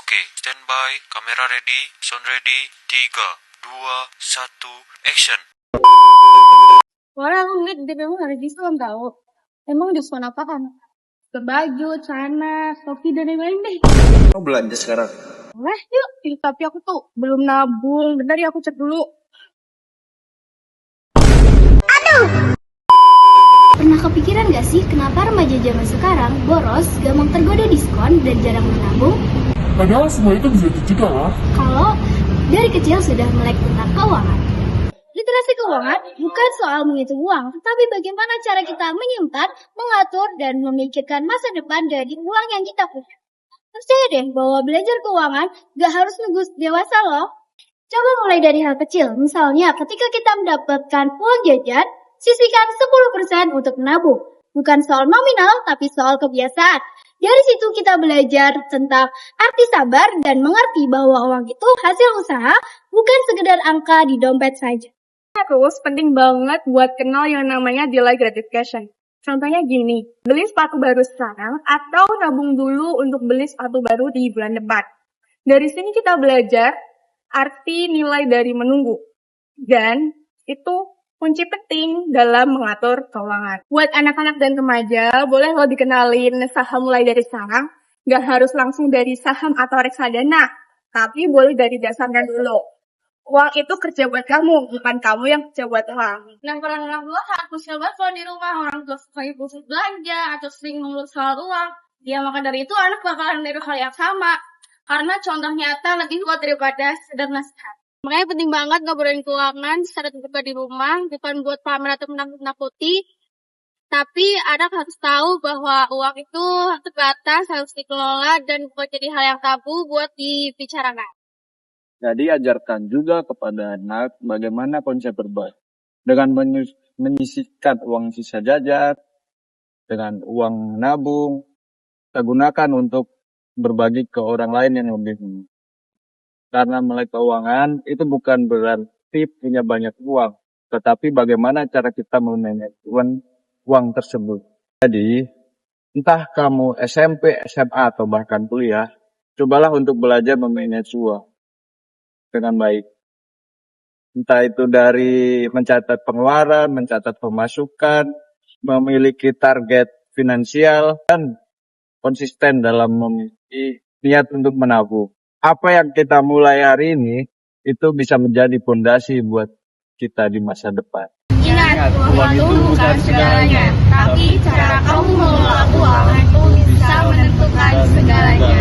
Oke, standby, kamera ready, sound ready, 3, 2, 1, action. Wah, aku ngeliat di memang ada diskon tau. Emang diskon apaan? Ke baju, celana, topi, dan lain-lain deh. Mau belanja sekarang? Wah, yuk. Tapi aku tuh belum nabung. Bentar ya, aku cek dulu. Pernah kepikiran gak sih kenapa remaja zaman sekarang boros, gampang tergoda diskon, dan jarang menabung? Padahal semua itu bisa dicegah. Kalau dari kecil sudah melek tentang keuangan. Literasi keuangan bukan soal menghitung uang, tetapi bagaimana cara kita menyimpan, mengatur, dan memikirkan masa depan dari uang yang kita punya. Percaya deh bahwa belajar keuangan gak harus nunggu dewasa loh. Coba mulai dari hal kecil, misalnya ketika kita mendapatkan uang jajan, sisihkan 10% untuk menabung. Bukan soal nominal, tapi soal kebiasaan. Dari situ kita belajar tentang arti sabar dan mengerti bahwa uang itu hasil usaha, bukan sekedar angka di dompet saja. Terus penting banget buat kenal yang namanya delay gratification. Contohnya gini, beli sepatu baru sekarang atau nabung dulu untuk beli sepatu baru di bulan depan. Dari sini kita belajar arti nilai dari menunggu. Dan itu kunci penting dalam mengatur keuangan. Buat anak-anak dan remaja, boleh lo dikenalin saham mulai dari sekarang. Gak harus langsung dari saham atau reksadana, tapi boleh dari dasarnya dulu. Uang itu kerja buat kamu, bukan kamu yang kerja buat uang. Nah, kalau anak tua harus banget kalau di rumah orang tua suka impulsif belanja atau sering mengeluh soal uang. Ya, maka dari itu anak bakalan meniru hal yang sama. Karena contoh nyata lebih kuat daripada sekedar nasihat. Makanya penting banget ngobrolin keuangan secara terbuka di rumah, bukan buat pamer atau menakut-nakuti. Tapi anak harus tahu bahwa uang itu terbatas, harus dikelola, dan bukan jadi hal yang tabu buat dibicarakan. Jadi ajarkan juga kepada anak bagaimana konsep berbagi. Dengan menyisihkan uang sisa jajan, dengan uang nabung, kita gunakan untuk berbagi ke orang lain yang lebih membutuhkan. Karena melek keuangan itu bukan berarti punya banyak uang, tetapi bagaimana cara kita memanage uang tersebut. Jadi, entah kamu SMP, SMA, atau bahkan kuliah, cobalah untuk belajar memanage uang dengan baik. Entah itu dari mencatat pengeluaran, mencatat pemasukan, memiliki target finansial, dan konsisten dalam memiliki niat untuk menabung. Apa yang kita mulai hari ini, itu bisa menjadi fondasi buat kita di masa depan. Ingat, uang itu bukan segalanya, tapi cara kamu mengelola uang itu bisa menentukan segalanya.